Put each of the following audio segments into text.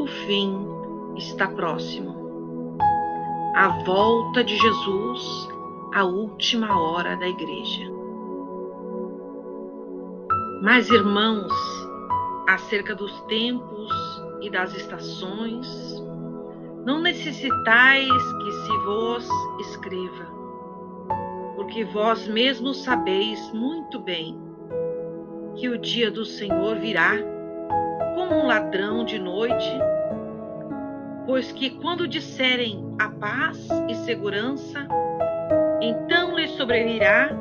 O fim está próximo. A volta de Jesus, a última hora da igreja. Mas, irmãos, acerca dos tempos e das estações, não necessitais que se vos escreva, porque vós mesmos sabeis muito bem que o dia do Senhor virá como um ladrão de noite, pois que quando disserem a paz e segurança, então lhes sobrevirá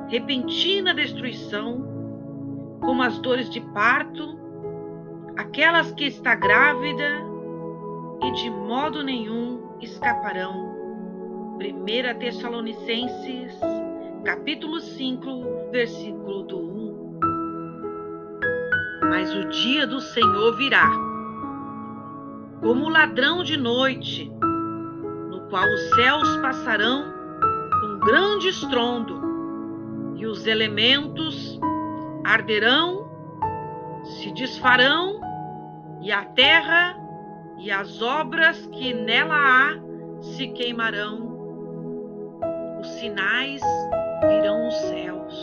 repentina destruição, como as dores de parto, aquelas que está grávida, e de modo nenhum escaparão. 1 Tessalonicenses, capítulo 5, versículo do 1. Mas o dia do Senhor virá, como ladrão de noite, no qual os céus passarão com grande estrondo, e os elementos arderão, se desfarão, e a terra e as obras que nela há se queimarão. Os sinais virão nos céus.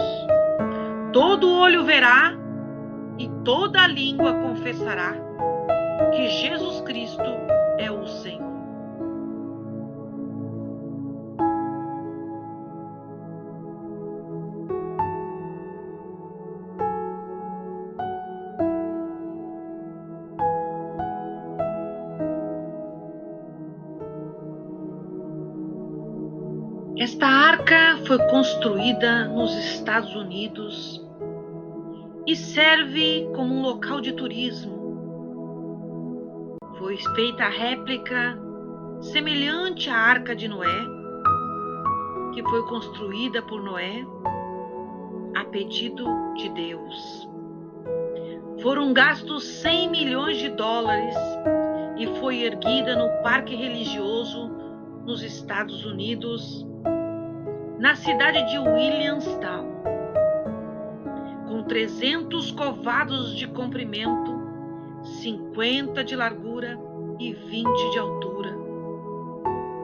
Todo olho verá e toda língua confessará que Jesus Cristo é o Senhor. Esta arca foi construída nos Estados Unidos e serve como um local de turismo. Foi feita a réplica semelhante à Arca de Noé, que foi construída por Noé a pedido de Deus. Foram gastos 100 milhões de dólares e foi erguida no Parque Religioso nos Estados Unidos, na cidade de Williamstown, com 300 covados de comprimento, 50 de largura e 20 de altura.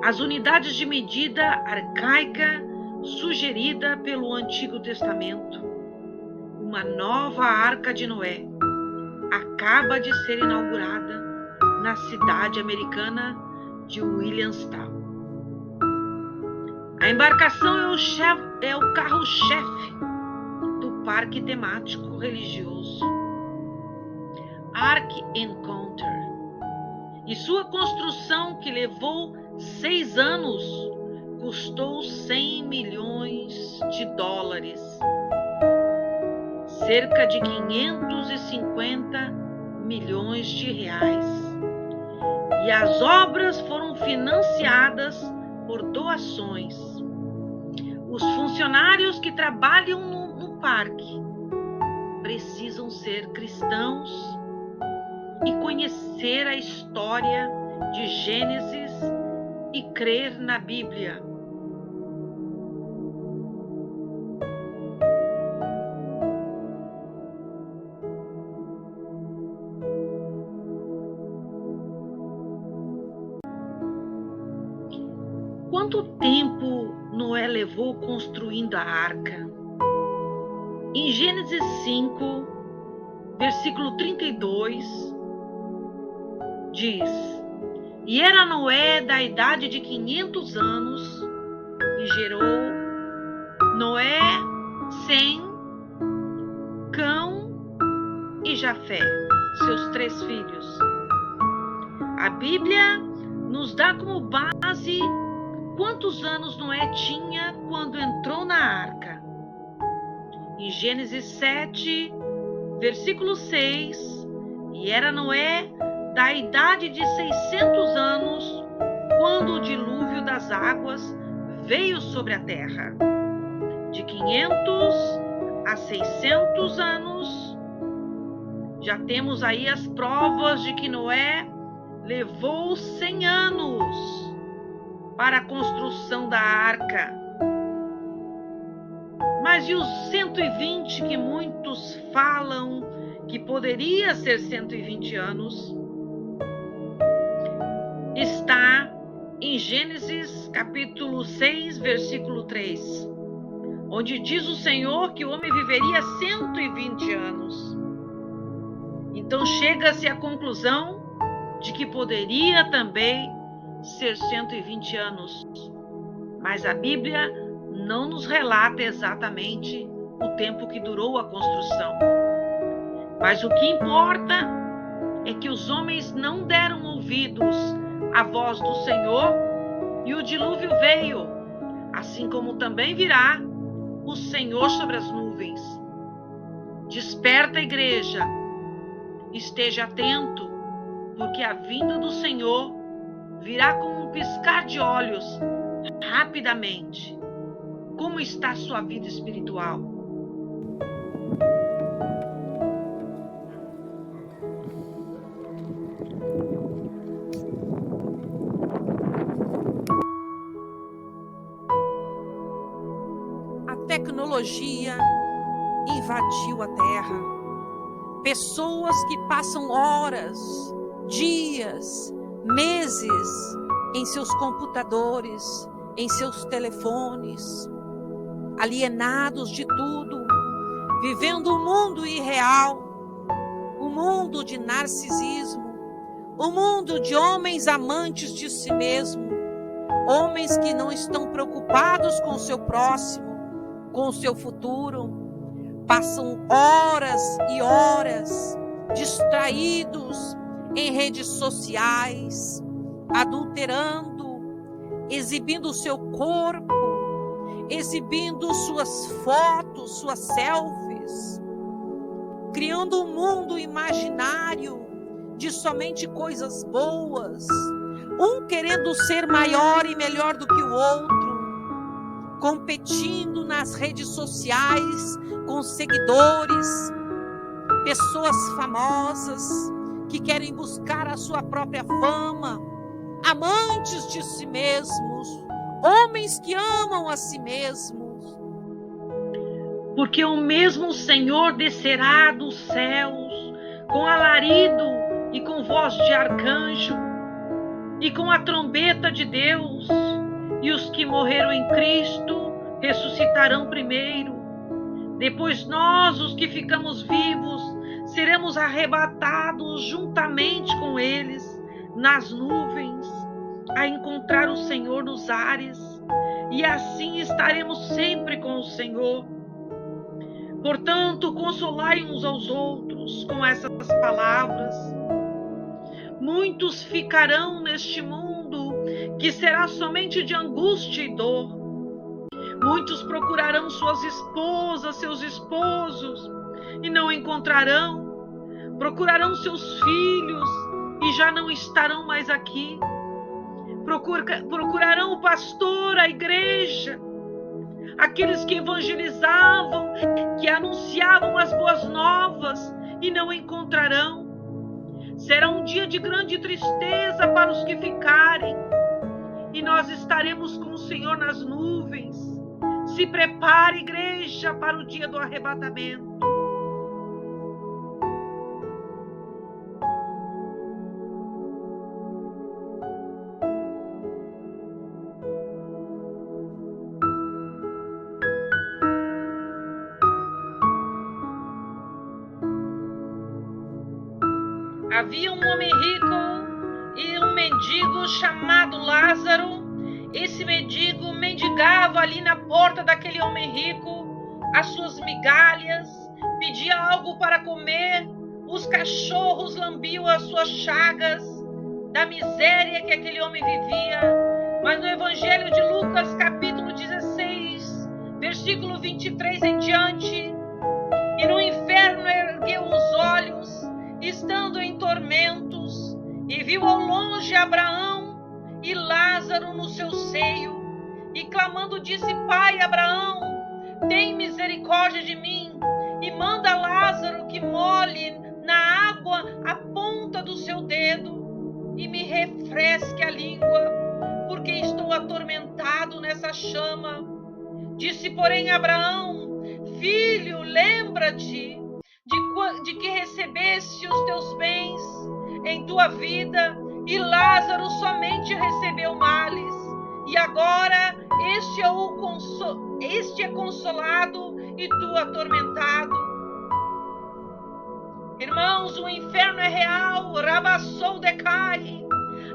As unidades de medida arcaica sugerida pelo Antigo Testamento. Uma nova Arca de Noé acaba de ser inaugurada na cidade americana de Williamstown. A embarcação é o carro-chefe do parque temático religioso Ark Encounter, e sua construção, que levou 6 anos, custou 100 milhões de dólares, cerca de 550 milhões de reais. E as obras foram financiadas por doações. Os funcionários que trabalham no parque precisam ser cristãos e conhecer a história de Gênesis e crer na Bíblia. Quanto tempo Noé levou construindo a arca? Em Gênesis 5, versículo 32, diz: E era Noé da idade de 500 anos, e gerou Noé, Sem, Cão e Jafé, seus 3 filhos. A Bíblia nos dá como base quantos anos Noé tinha quando entrou na arca. Em Gênesis 7, versículo 6, e era Noé da idade de 600 anos, quando o dilúvio das águas veio sobre a terra. De 500 a 600 anos, já temos aí as provas de que Noé levou 100 anos para a construção da arca. Mas e os 120 que muitos falam que poderia ser 120 anos? está em Gênesis capítulo 6, versículo 3, onde diz o Senhor que o homem viveria 120 anos. Então chega-se à conclusão de que poderia também ser 120 anos. Mas a Bíblia não nos relata exatamente o tempo que durou a construção. Mas o que importa é que os homens não deram ouvidos à voz do Senhor e o dilúvio veio, assim como também virá o Senhor sobre as nuvens. Desperta, igreja, esteja atento, porque a vinda do Senhor virá como um piscar de olhos, rapidamente. Como está a sua vida espiritual? A tecnologia invadiu a Terra. Pessoas que passam horas, dias, meses em seus computadores, em seus telefones, alienados de tudo, vivendo um mundo irreal, um mundo de narcisismo, um mundo de homens amantes de si mesmo, homens que não estão preocupados com o seu próximo, com o seu futuro, passam horas e horas distraídos em redes sociais, adulterando, exibindo o seu corpo, exibindo suas fotos, suas selfies, criando um mundo imaginário de somente coisas boas, um querendo ser maior e melhor do que o outro, competindo nas redes sociais com seguidores, pessoas famosas que querem buscar a sua própria fama, amantes de si mesmos, homens que amam a si mesmos. Porque o mesmo Senhor descerá dos céus com alarido e com voz de arcanjo e com a trombeta de Deus, e os que morreram em Cristo ressuscitarão primeiro. Depois nós, os que ficamos vivos, seremos arrebatados juntamente com eles nas nuvens, a encontrar o Senhor nos ares, e assim estaremos sempre com o Senhor. Portanto, consolai uns aos outros com essas palavras. Muitos ficarão neste mundo que será somente de angústia e dor. Muitos procurarão suas esposas, seus esposos, e não encontrarão. Procurarão seus filhos e já não estarão mais aqui. Procurarão o pastor, a igreja, aqueles que evangelizavam, que anunciavam as boas novas, e não encontrarão. Será um dia de grande tristeza para os que ficarem, e nós estaremos com o Senhor nas nuvens. Se prepare, igreja, para o dia do arrebatamento. Havia um homem rico e um mendigo chamado Lázaro. Esse mendigo mendigava ali na porta daquele homem rico as suas migalhas, pedia algo para comer. Os cachorros lambiam as suas chagas da miséria que aquele homem vivia. Mas no Evangelho de Lucas, capítulo 16, versículo 23 em diante, e no inferno ergueu os olhos, estando em tormentos, e viu ao longe Abraão e Lázaro no seu seio, e clamando disse: Pai Abraão, tem misericórdia de mim, e manda Lázaro que molhe na água a ponta do seu dedo, e me refresque a língua, porque estou atormentado nessa chama. Disse, porém, Abraão: Filho, lembra-te de que recebeste os teus bens em tua vida, e Lázaro somente recebeu males, e agora este é consolado e tu atormentado. Irmãos, o inferno é real, Rabassou decai.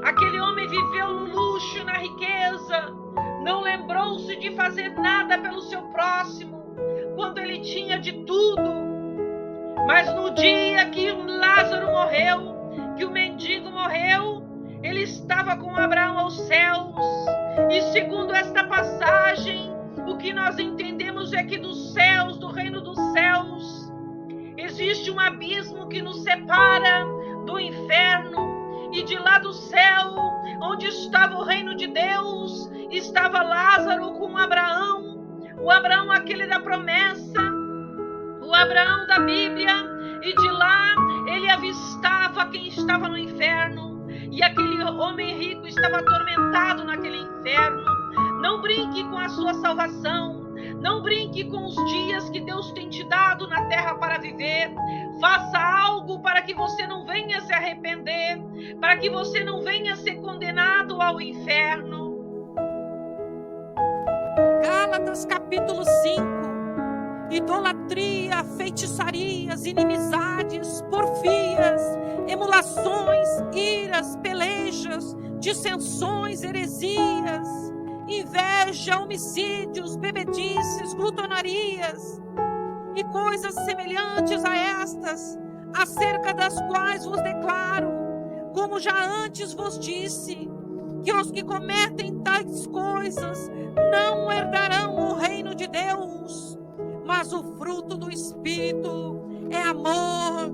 Aquele homem viveu no luxo, na riqueza, não lembrou-se de fazer nada pelo seu próximo, quando ele tinha de tudo. Mas no dia que Lázaro morreu, que o mendigo morreu, ele estava com Abraão aos céus. E segundo esta passagem, o que nós entendemos é que dos céus, do reino dos céus, existe um abismo que nos separa do inferno. E de lá do céu, onde estava o reino de Deus, estava Lázaro com Abraão. O Abraão aquele da promessa, o Abraão da Bíblia. E de lá ele avistava quem estava no inferno. E aquele homem rico estava atormentado naquele inferno. Não brinque com a sua salvação. Não brinque com os dias que Deus tem te dado na terra para viver. Faça algo para que você não venha se arrepender, para que você não venha ser condenado ao inferno. Gálatas capítulo 5. Idolatria, feitiçarias, inimizades, porfias, emulações, iras, pelejas, dissensões, heresias, inveja, homicídios, bebedices, glutonarias e coisas semelhantes a estas, acerca das quais vos declaro, como já antes vos disse, que os que cometem tais coisas não herdarão o reino de Deus. Mas o fruto do Espírito é amor,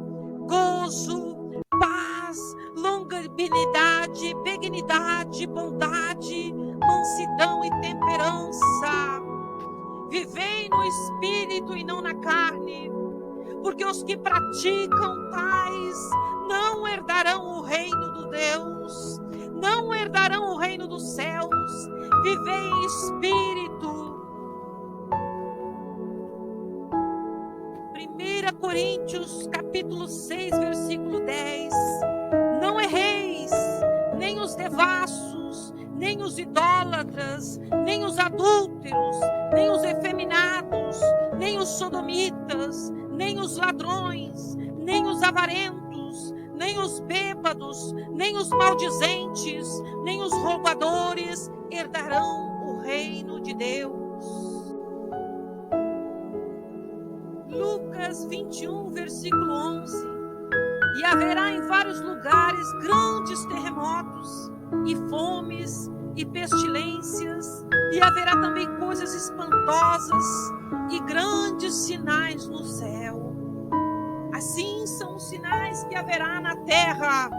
gozo, paz, longanimidade, benignidade, bondade, mansidão e temperança. Vivei no Espírito e não na carne, porque os que praticam tais não herdarão o reino do Deus, não herdarão o reino dos céus. Vivei em Espírito. 1 Coríntios capítulo 6, versículo 10. Não erreis, nem os devassos, nem os idólatras, nem os adúlteros, nem os efeminados, nem os sodomitas, nem os ladrões, nem os avarentos, nem os bêbados, nem os maldizentes, nem os roubadores herdarão o reino de Deus. Lucas 21, versículo 11. E haverá em vários lugares grandes terremotos, e fomes, e pestilências, e haverá também coisas espantosas, e grandes sinais no céu. Assim são os sinais que haverá na terra,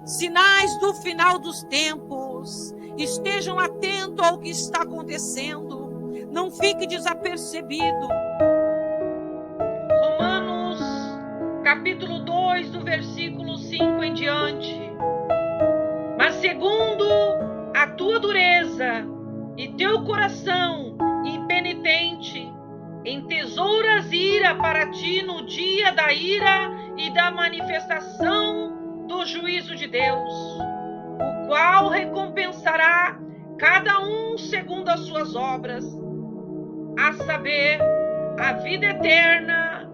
sinais do final dos tempos. Estejam atentos ao que está acontecendo, não fique desapercebido. Romanos capítulo 2, do versículo 5 em diante. Mas segundo a tua dureza e teu coração impenitente, entesouras ira para ti no dia da ira e da manifestação do juízo de Deus, o qual recompensará cada um segundo as suas obras, a saber, a vida eterna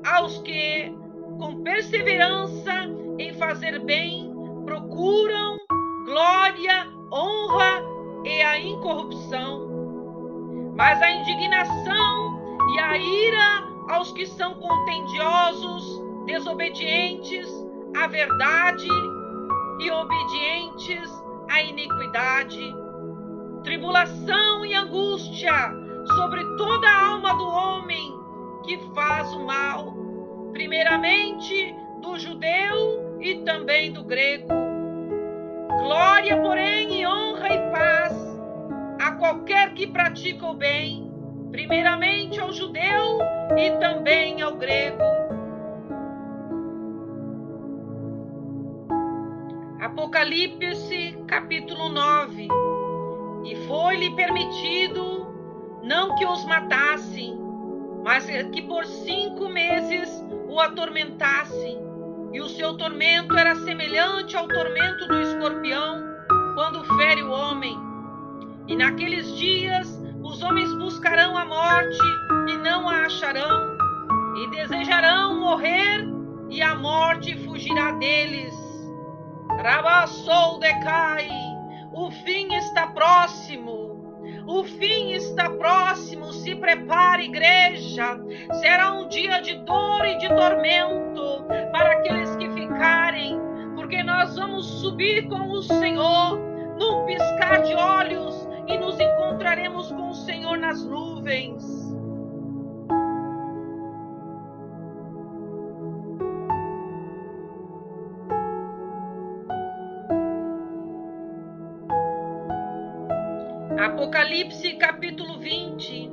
aos que, com perseverança em fazer bem, procuram glória, honra e a incorrupção. Mas a indignação e a ira aos que são contendiosos, desobedientes à verdade e obedientes à iniquidade. Tribulação e angústia sobre toda a alma do homem que faz o mal, primeiramente do judeu e também do grego. Glória, porém, e honra e paz a qualquer que pratica o bem, primeiramente ao judeu e também ao grego. Apocalipse, capítulo 9. E foi-lhe permitido não que os matassem, mas que por 5 meses o atormentassem. e o seu tormento era semelhante ao tormento do escorpião quando fere o homem. E naqueles dias os homens buscarão a morte e não a acharão, e desejarão morrer, e a morte fugirá deles. Rabassou decai, o fim está próximo, o fim está próximo, se prepare, igreja. Será um dia de dor e de tormento para aqueles que ficarem, porque nós vamos subir com o Senhor num piscar de olhos e nos encontraremos com o Senhor nas nuvens. Apocalipse capítulo 20.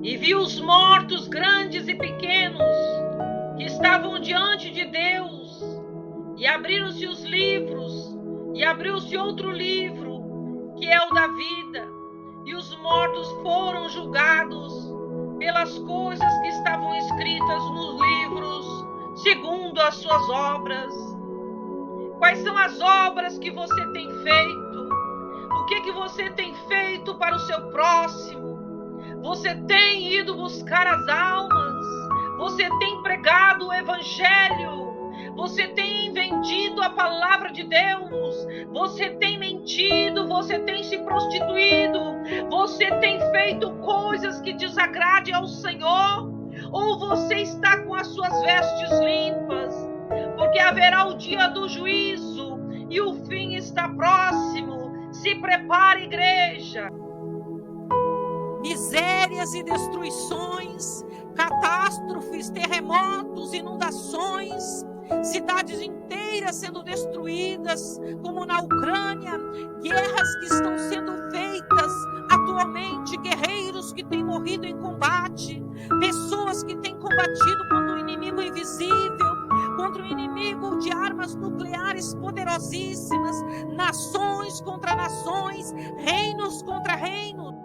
E vi os mortos, grandes e pequenos, que estavam diante de Deus, e abriram-se os livros, e abriu-se outro livro, que é o da vida, e os mortos foram julgados pelas coisas que estavam escritas nos livros, segundo as suas obras. Quais são as obras que você tem feito? O que você tem feito para o seu próximo? Você tem ido buscar as almas? Você tem pregado o evangelho? Você tem vendido a palavra de Deus? Você tem mentido? Você tem se prostituído? Você tem feito coisas que desagradem ao Senhor? Ou você está com as suas vestes limpas? Porque haverá o dia do juízo e o fim está próximo. Se prepare, igreja. Misérias e destruições, catástrofes, terremotos, inundações, cidades inteiras sendo destruídas, como na Ucrânia, guerras que estão sendo feitas atualmente, guerreiros que têm morrido em combate, pessoas que têm combatido contra o inimigo invisível, contra o inimigo de armas nucleares poderosíssimas, nações contra nações, reinos contra reinos.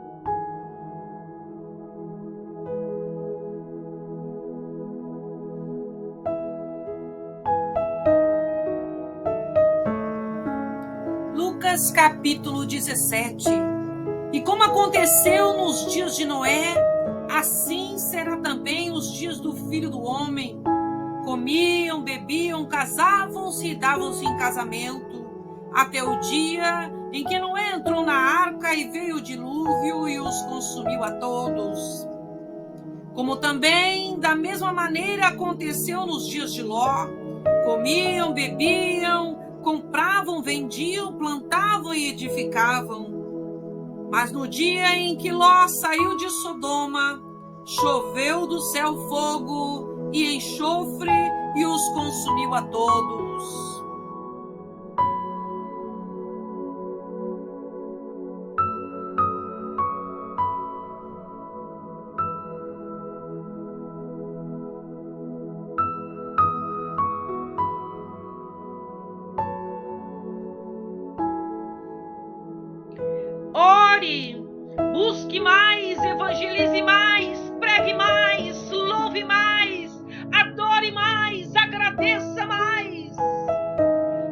Lucas capítulo 17. E como aconteceu nos dias de Noé, assim será também os dias do Filho do Homem. Comiam, bebiam, casavam-se e davam-se em casamento, até o dia em que Noé entrou na arca e veio o dilúvio e os consumiu a todos. Como também, da mesma maneira, aconteceu nos dias de Ló. Comiam, bebiam, compravam, vendiam, plantavam e edificavam. Mas no dia em que Ló saiu de Sodoma, choveu do céu fogo e enxofre e os consumiu a todos. Ore, busque mais, evangelize mais, pregue mais, louve mais, adore mais, agradeça mais.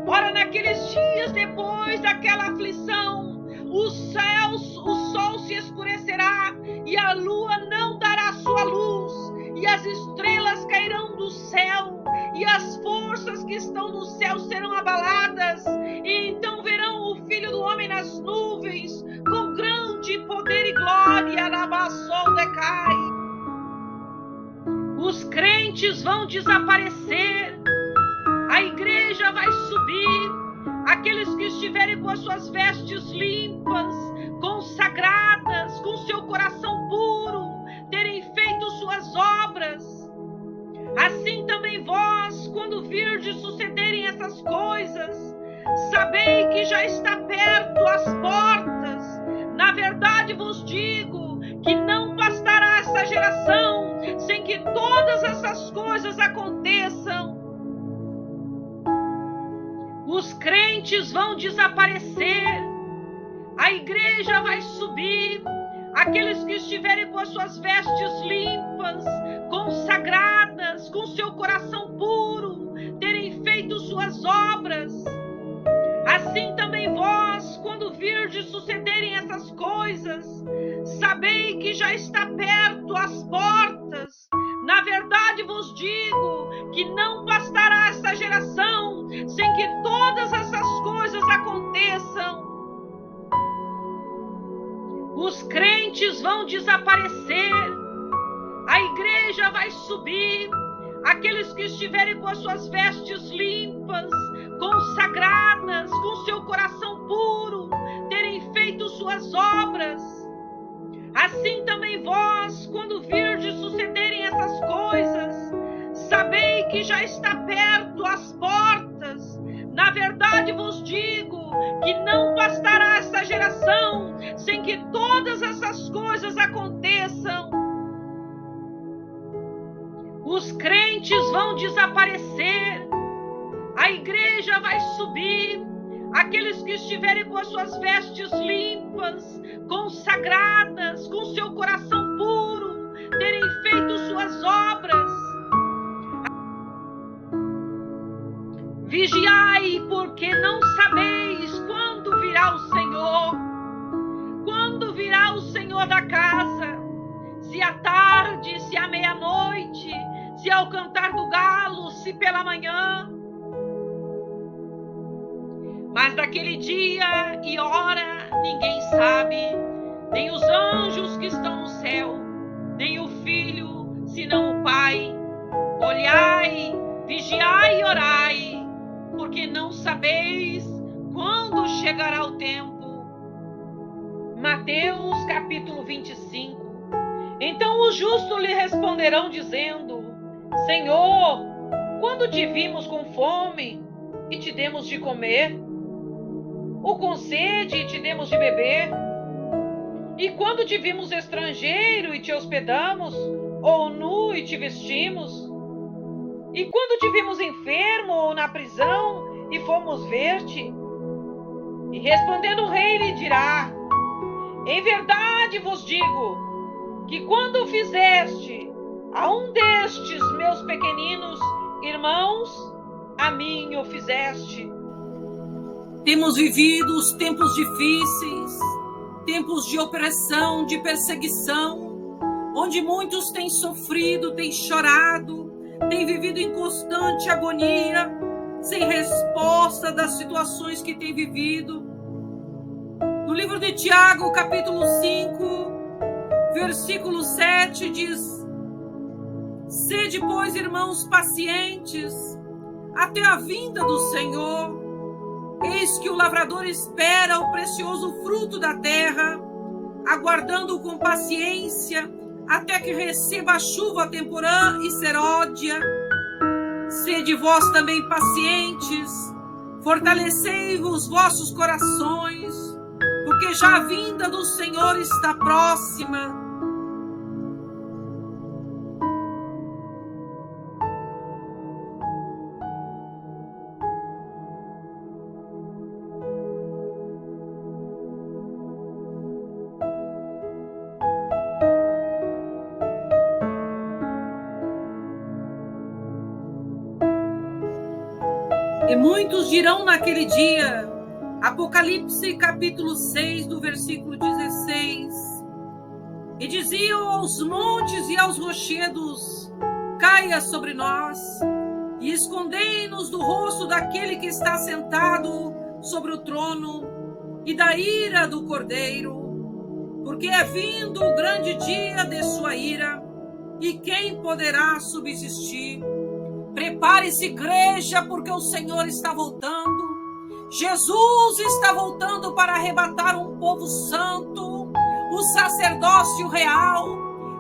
Ora, naqueles dias depois daquela aflição, o sol se escurecerá e a lua não dará sua luz, e as estrelas cairão do céu, e as forças que estão no céu serão abaladas, e então verão o Filho do Homem nas nuvens, com grande poder e glória. Rabassou decai. Os crentes vão desaparecer, a igreja vai subir, aqueles que estiverem com as suas vestes limpas, consagradas, com seu coração puro, terem feito suas obras. Assim também vós, quando virdes sucederem essas coisas, sabei que já está perto as portas. Na verdade vos digo que não bastará esta geração sem que todas essas coisas aconteçam. Os crentes vão desaparecer, a igreja vai subir, aqueles que estiverem com as suas vestes limpas, consagradas, com seu coração puro, terem feito suas obras. Assim também vós, quando virdes sucederem essas coisas, sabei que já está perto as portas. Na verdade vos digo que não bastará esta geração sem que todas essas coisas aconteçam. Os crentes vão desaparecer, a igreja vai subir, aqueles que estiverem com as suas vestes limpas, consagradas, com seu coração puro, terem feito suas obras. Assim também vós, quando virdes sucederem essas coisas, sabei que já está perto as portas. Na verdade vos digo que não bastará esta geração sem que todas essas coisas aconteçam. Os crentes vão desaparecer, a igreja vai subir, aqueles que estiverem com as suas vestes limpas, consagradas, com seu coração puro, terem feito suas obras. Vigiai, porque não sabeis quando virá o Senhor. Quando virá o Senhor da casa? Se à tarde, se à meia-noite, se ao cantar do galo, se pela manhã. Mas daquele dia e hora ninguém sabe, nem os anjos que estão no céu, nem o Filho, senão o Pai. Olhai, vigiai e orai, porque não sabeis quando chegará o tempo. Mateus capítulo 25. Então os justos lhe responderão dizendo: Senhor, quando te vimos com fome e te demos de comer? Ou com sede e te demos de beber? E quando te vimos estrangeiro e te hospedamos? Ou nu e te vestimos? E quando te vimos enfermo ou na prisão e fomos ver-te? E respondendo o rei lhe dirá: Em verdade vos digo, que quando fizeste a um destes meus pequeninos irmãos, a mim o fizeste. Temos vivido os tempos difíceis, tempos de opressão, de perseguição, onde muitos têm sofrido, têm chorado, têm vivido em constante agonia, sem resposta das situações que têm vivido. No livro de Tiago, capítulo 5, versículo 7, diz: Sede, pois, irmãos, pacientes, até a vinda do Senhor. Eis que o lavrador espera o precioso fruto da terra, aguardando-o com paciência, até que receba a chuva temporã e seródia. Sede vós também pacientes, fortalecei-vos vossos corações, porque já a vinda do Senhor está próxima. E muitos dirão naquele dia, Apocalipse capítulo 6, do versículo 16, e diziam aos montes e aos rochedos: caia sobre nós, e escondei-nos do rosto daquele que está sentado sobre o trono, e da ira do Cordeiro, porque é vindo o grande dia de sua ira, e quem poderá subsistir? Prepare-se, igreja, porque o Senhor está voltando. Jesus está voltando para arrebatar um povo santo, o sacerdócio real.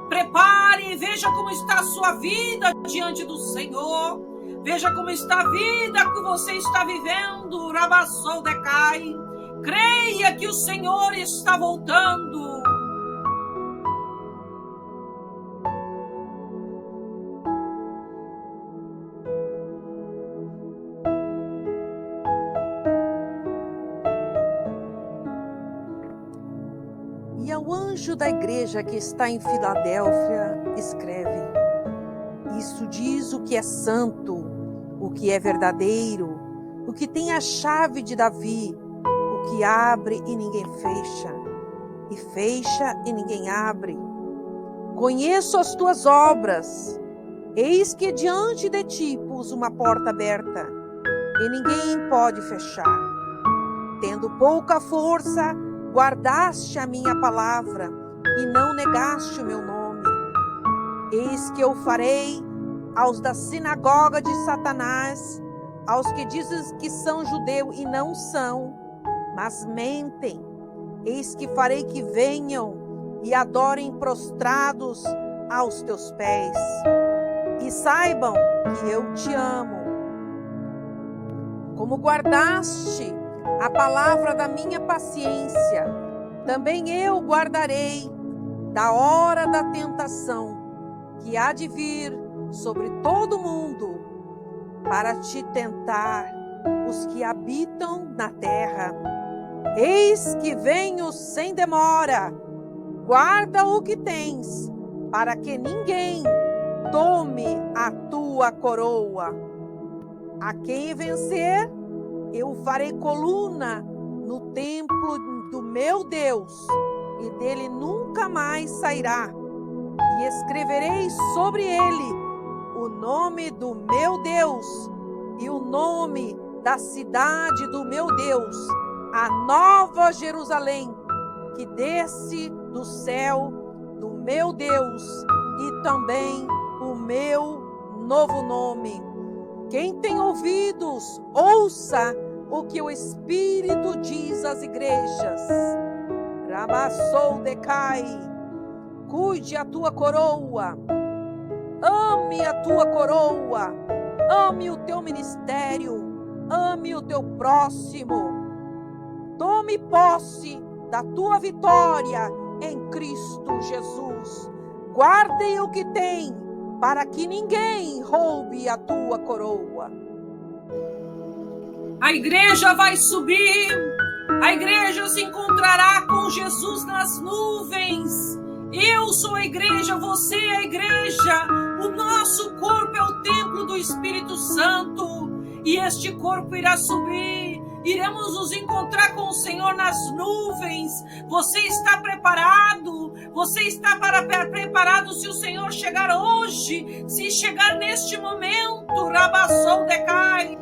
Prepare e veja como está a sua vida diante do Senhor. Veja como está a vida que você está vivendo. Rabassou decai. Creia que o Senhor está voltando. E ao anjo anjo da igreja que está em Filadélfia escreve: isso diz o que é santo, o que é verdadeiro, o que tem a chave de Davi, o que abre e ninguém fecha, e fecha e ninguém abre. Conheço as tuas obras, eis que diante de ti pus uma porta aberta, e ninguém pode fechar. Tendo pouca força, guardaste a minha palavra, e não negaste o meu nome. Eis que eu farei aos da sinagoga de Satanás, aos que dizem que são judeus e não são, mas mentem. Eis que farei que venham e adorem prostrados aos teus pés, e saibam que eu te amo. Como guardaste a palavra da minha paciência, também eu guardarei da hora da tentação, que há de vir sobre todo mundo, para te tentar os que habitam na terra. Eis que venho sem demora. Guarda o que tens, para que ninguém tome a tua coroa. A quem vencer, eu farei coluna no templo do meu Deus, e dele nunca mais sairá. E escreverei sobre ele o nome do meu Deus e o nome da cidade do meu Deus, a nova Jerusalém, que desce do céu do meu Deus, e também o meu novo nome. Quem tem ouvidos, ouça o que o Espírito diz às igrejas. Ramassou decai, cuide a tua coroa, ame a tua coroa, ame o teu ministério, ame o teu próximo. Tome posse da tua vitória em Cristo Jesus. Guarde o que tem, para que ninguém roube a tua coroa. A igreja vai subir, a igreja se encontrará com Jesus nas nuvens. Eu sou a igreja, você é a igreja. O nosso corpo é o templo do Espírito Santo, e este corpo irá subir. Iremos nos encontrar com o Senhor nas nuvens. Você está preparado? Você está preparado se o Senhor chegar hoje? Se chegar neste momento, Rabassou decai.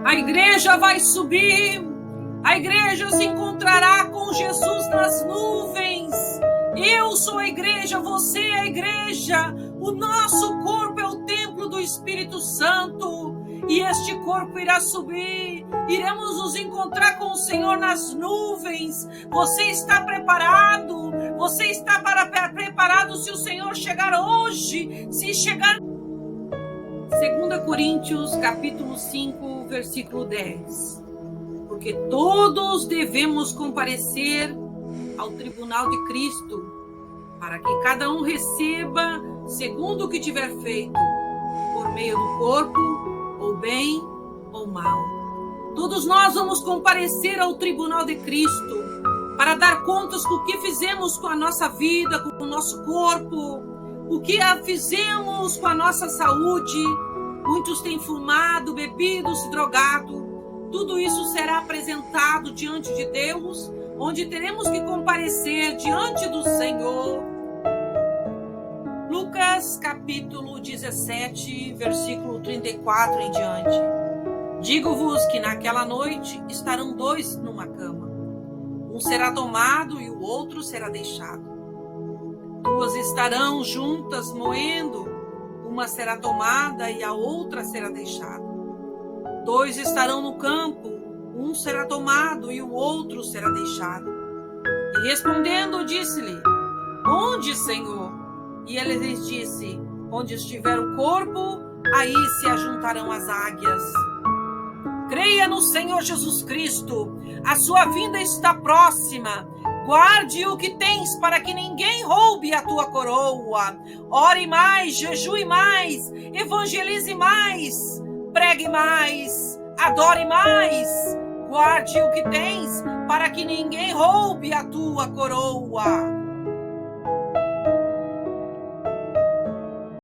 A igreja vai subir. A igreja se encontrará com Jesus nas nuvens. Eu sou a igreja, você é a igreja. O nosso corpo é o templo do Espírito Santo, e este corpo irá subir. Iremos nos encontrar com o Senhor nas nuvens. Você está preparado? Você está preparado se o Senhor chegar hoje? Se chegar... 2 Coríntios, capítulo 5, versículo 10. Porque todos devemos comparecer ao tribunal de Cristo, para que cada um receba segundo o que tiver feito, por meio do corpo, ou bem ou mal. Todos nós vamos comparecer ao tribunal de Cristo para dar contas do que fizemos com a nossa vida, com o nosso corpo, o que fizemos com a nossa saúde. Muitos têm fumado, bebido, se drogado. Tudo isso será apresentado diante de Deus, onde teremos que comparecer diante do Senhor. Lucas capítulo 17, versículo 34 em diante. Digo-vos que naquela noite estarão dois numa cama. Um será tomado e o outro será deixado. Duas estarão juntas moendo, uma será tomada e a outra será deixada. Dois estarão no campo, um será tomado e o outro será deixado. E respondendo, disse-lhe: Onde, Senhor? E ele lhes disse: Onde estiver o corpo, aí se ajuntarão as águias. Creia no Senhor Jesus Cristo, a sua vinda está próxima. Guarde o que tens para que ninguém roube a tua coroa. Ore mais, jejue mais, evangelize mais, pregue mais, adore mais. Guarde o que tens, para que ninguém roube a tua coroa.